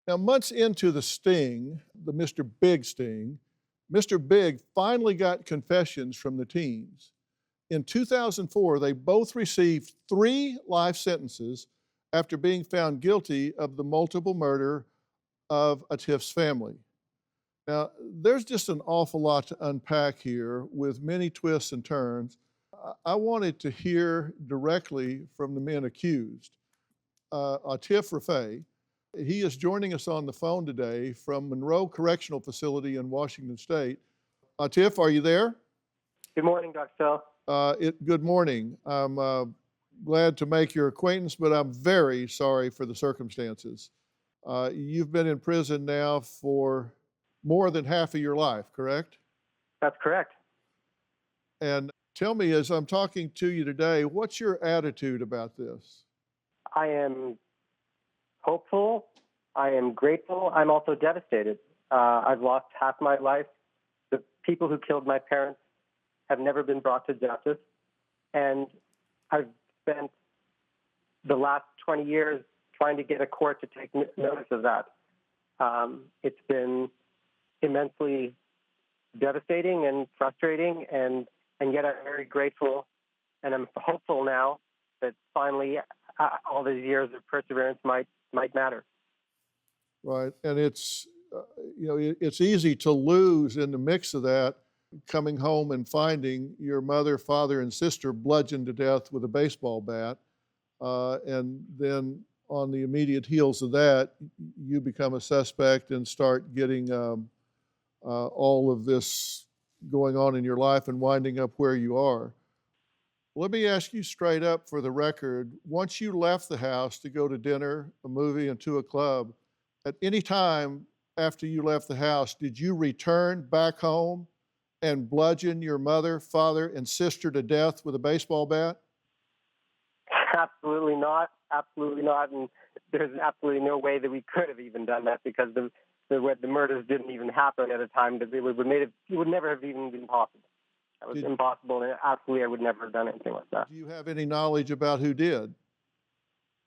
Now, months into the sting, the Mr. Big sting, Mr. Big finally got confessions from the teens. In 2004, they both received 3 life sentences after being found guilty of the multiple murder of Atif's family. Now, there's just an awful lot to unpack here with many twists and turns. I wanted to hear directly from the men accused. Atif Rafay, he is joining us on the phone today from Monroe Correctional Facility in Washington State. Atif, are you there? Good morning, Dr. Phil. Good morning. I'm glad to make your acquaintance, but I'm very sorry for the circumstances. You've been in prison now for more than half of your life, correct? That's correct. And tell me, as I'm talking to you today, what's your attitude about this? I am hopeful. I am grateful. I'm also devastated. I've lost half my life. The people who killed my parents have never been brought to justice. And I've spent the last 20 years trying to get a court to take notice of that. It's been immensely devastating and frustrating, and yet I'm very grateful, and I'm hopeful now that finally all these years of perseverance might matter. Right, and it's it's easy to lose in the mix of that, coming home and finding your mother, father, and sister bludgeoned to death with a baseball bat, and then on the immediate heels of that, you become a suspect and start getting all of this going on in your life and winding up where you are. Let me ask you straight up for the record, once you left the house to go to dinner, a movie, and to a club, at any time after you left the house, did you return back home and bludgeon your mother, father, and sister to death with a baseball bat? Absolutely not. Absolutely not. And there's absolutely no way that we could have even done that, because the murders didn't even happen at a time that it would never have even been possible. That was impossible, and absolutely I would never have done anything like that. Do you have any knowledge about who did?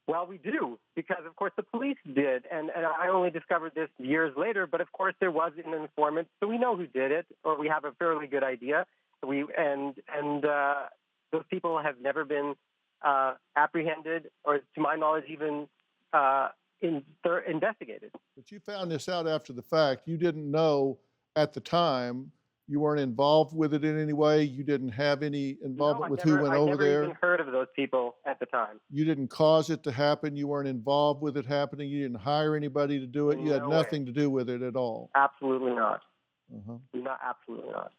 Well, we do, because of course the police did, and I only discovered this years later, but of course there was an informant, so we know who did it, or we have a fairly good idea. Those people have never been apprehended, or to my knowledge even investigated. But you found this out after the fact. You didn't know at the time. You weren't involved with it in any way? You didn't have any involvement with who went over there? I never even heard of those people at the time. You didn't cause it to happen? You weren't involved with it happening? You didn't hire anybody to do it? You had nothing to do with it at all? Absolutely not. Absolutely not.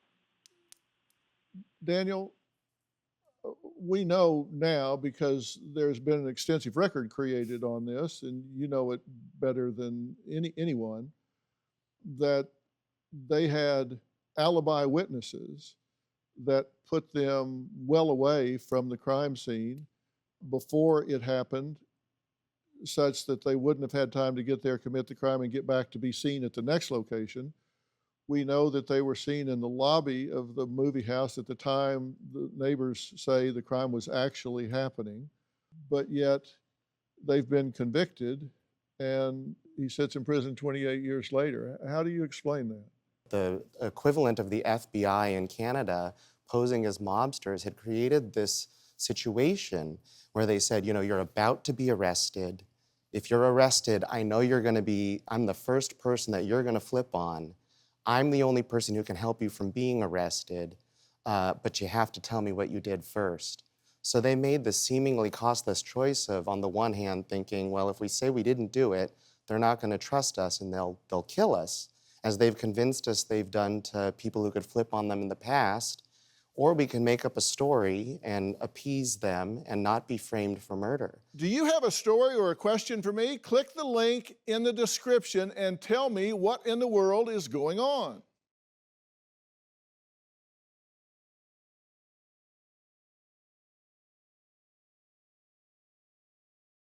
Daniel, we know now, because there's been an extensive record created on this, and you know it better than anyone, that they had alibi witnesses that put them well away from the crime scene before it happened, such that they wouldn't have had time to get there, commit the crime, and get back to be seen at the next location. We know that they were seen in the lobby of the movie house at the time the neighbors say the crime was actually happening, but yet they've been convicted, and he sits in prison 28 years later. How do you explain that? The equivalent of the FBI in Canada posing as mobsters had created this situation where they said, you're about to be arrested. If you're arrested, I know I'm the first person that you're gonna flip on. I'm the only person who can help you from being arrested, but you have to tell me what you did first. So they made the seemingly costless choice of, on the one hand, thinking, well, if we say we didn't do it, they're not gonna trust us and they'll kill us, as they've convinced us they've done to people who could flip on them in the past, or we can make up a story and appease them and not be framed for murder. Do you have a story or a question for me? Click the link in the description and tell me what in the world is going on.